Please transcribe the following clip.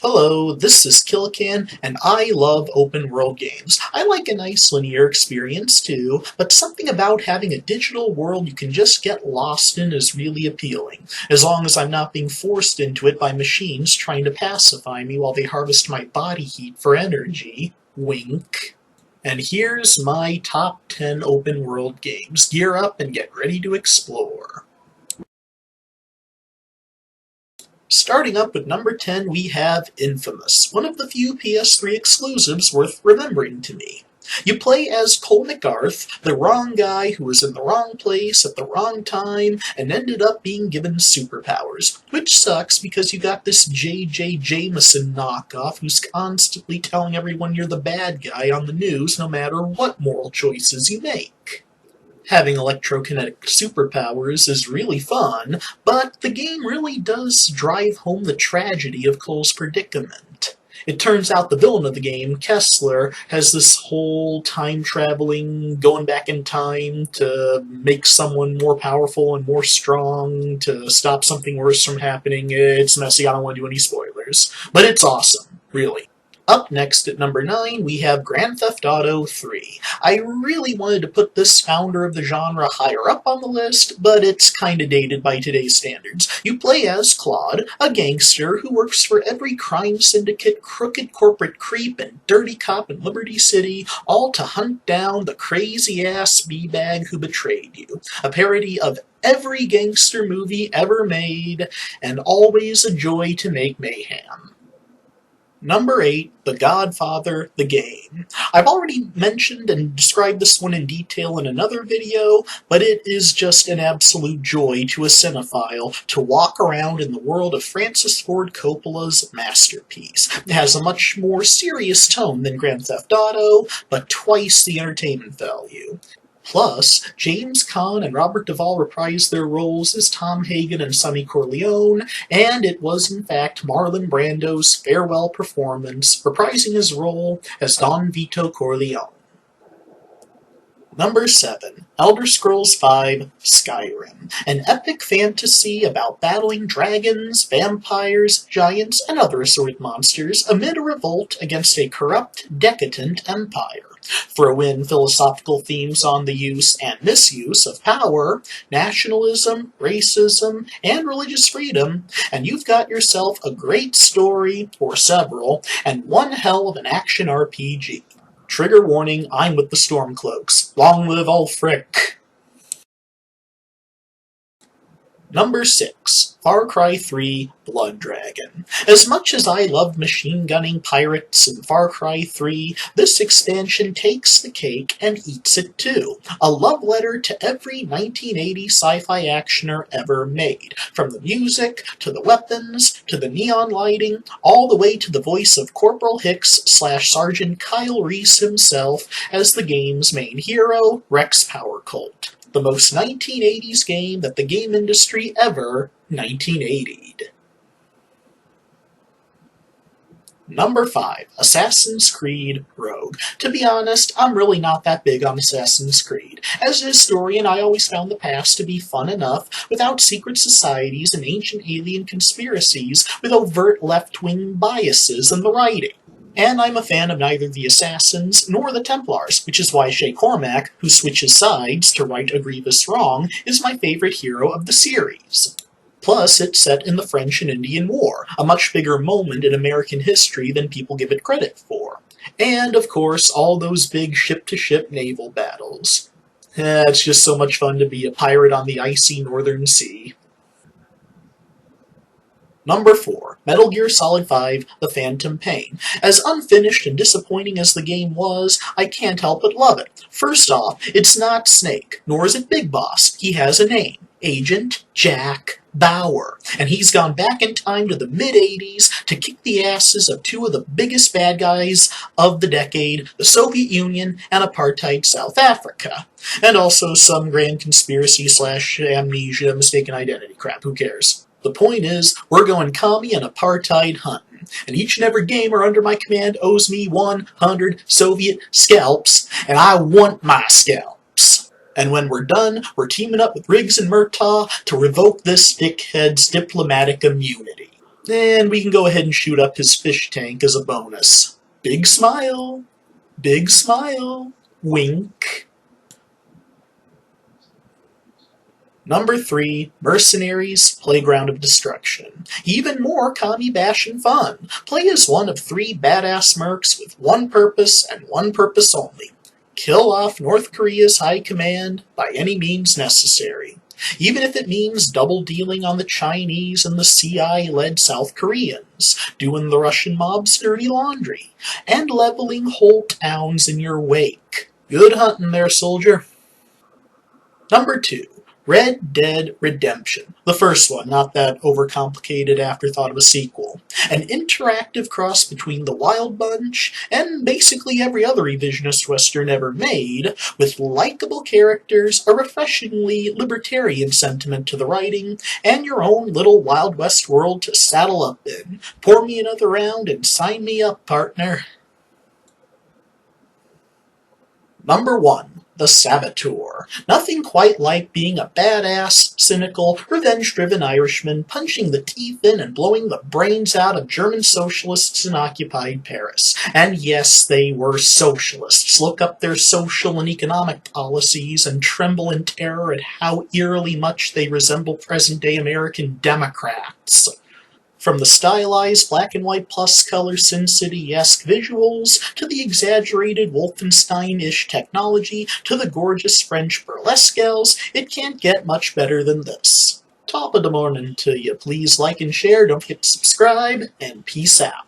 Hello, this is Killican, and I love open world games. I like a nice linear experience too, but something about having a digital world you can just get lost in is really appealing, as long as I'm not being forced into it by machines trying to pacify me while they harvest my body heat for energy. Wink. And here's my top 10 open world games. Gear up and get ready to explore. Starting up with number 10, we have Infamous, one of the few PS3 exclusives worth remembering to me. You play as Cole McGarth, the wrong guy who was in the wrong place at the wrong time and ended up being given superpowers, which sucks because you got this J.J. Jameson knockoff who's constantly telling everyone you're the bad guy on the news no matter what moral choices you make. Having electrokinetic superpowers is really fun, but the game really does drive home the tragedy of Cole's predicament. It turns out the villain of the game, Kessler, has this whole time-traveling, going back in time to make someone more powerful and more strong, to stop something worse from happening. It's messy, I don't want to do any spoilers. But it's awesome, really. Up next at number 9, we have Grand Theft Auto 3. I really wanted to put this founder of the genre higher up on the list, but it's kinda dated by today's standards. You play as Claude, a gangster who works for every crime syndicate, crooked corporate creep, and dirty cop in Liberty City, all to hunt down the crazy-ass b-bag who betrayed you. A parody of every gangster movie ever made, and always a joy to make mayhem. Number 8, The Godfather, the game. I've already mentioned and described this one in detail in another video, but it is just an absolute joy to a cinephile to walk around in the world of Francis Ford Coppola's masterpiece. It has a much more serious tone than Grand Theft Auto, but twice the entertainment value. Plus, James Caan and Robert Duvall reprised their roles as Tom Hagen and Sonny Corleone, and it was in fact Marlon Brando's farewell performance, reprising his role as Don Vito Corleone. Number 7, Elder Scrolls V: Skyrim, an epic fantasy about battling dragons, vampires, giants, and other assorted monsters amid a revolt against a corrupt, decadent empire. Throw in philosophical themes on the use and misuse of power, nationalism, racism, and religious freedom, and you've got yourself a great story, or several, and one hell of an action RPG. Trigger warning, I'm with the Stormcloaks. Long live Ulfric! Number 6, Far Cry 3: Blood Dragon. As much as I love machine gunning pirates in Far Cry 3, this expansion takes the cake and eats it too. A love letter to every 1980 sci-fi actioner ever made. From the music, to the weapons, to the neon lighting, all the way to the voice of Corporal Hicks / Sergeant Kyle Reese himself as the game's main hero, Rex Power Colt. The most 1980s game that the game industry ever 1980'd. Number 5, Assassin's Creed Rogue. To be honest, I'm really not that big on Assassin's Creed. As a historian, I always found the past to be fun enough without secret societies and ancient alien conspiracies with overt left-wing biases in the writing. And I'm a fan of neither the Assassins nor the Templars, which is why Shay Cormac, who switches sides to right a grievous wrong, is my favorite hero of the series. Plus, it's set in the French and Indian War, a much bigger moment in American history than people give it credit for. And, of course, all those big ship-to-ship naval battles. It's just so much fun to be a pirate on the icy northern sea. Number 4, Metal Gear Solid V: The Phantom Pain. As unfinished and disappointing as the game was, I can't help but love it. First off, it's not Snake, nor is it Big Boss. He has a name. Agent Jack Bauer. And he's gone back in time to the mid-80s to kick the asses of two of the biggest bad guys of the decade, the Soviet Union and apartheid South Africa. And also some grand conspiracy / amnesia, mistaken identity crap, who cares? The point is, we're going commie and apartheid hunting, and each and every gamer under my command owes me 100 Soviet scalps, and I want my scalps. And when we're done, we're teaming up with Riggs and Murtaugh to revoke this dickhead's diplomatic immunity. And we can go ahead and shoot up his fish tank as a bonus. Big smile, wink. Number 3, Mercenaries, Playground of Destruction. Even more commie bashin' fun. Play as one of 3 badass mercs with one purpose and one purpose only. Kill off North Korea's high command by any means necessary. Even if it means double dealing on the Chinese and the CIA-led South Koreans, doing the Russian mob's dirty laundry, and leveling whole towns in your wake. Good hunting there, soldier. Number 2, Red Dead Redemption. The first one, not that overcomplicated afterthought of a sequel. An interactive cross between the Wild Bunch and basically every other revisionist western ever made, with likable characters, a refreshingly libertarian sentiment to the writing, and your own little Wild West world to saddle up in. Pour me another round and sign me up, partner. Number 1, The Saboteur. Nothing quite like being a badass, cynical, revenge-driven Irishman punching the teeth in and blowing the brains out of German socialists in occupied Paris. And yes, they were socialists. Look up their social and economic policies and tremble in terror at how eerily much they resemble present-day American Democrats. From the stylized black and white plus color Sin City-esque visuals, to the exaggerated Wolfenstein-ish technology, to the gorgeous French burlesques, it can't get much better than this. Top of the morning to you. Please like and share, don't forget to subscribe, and peace out.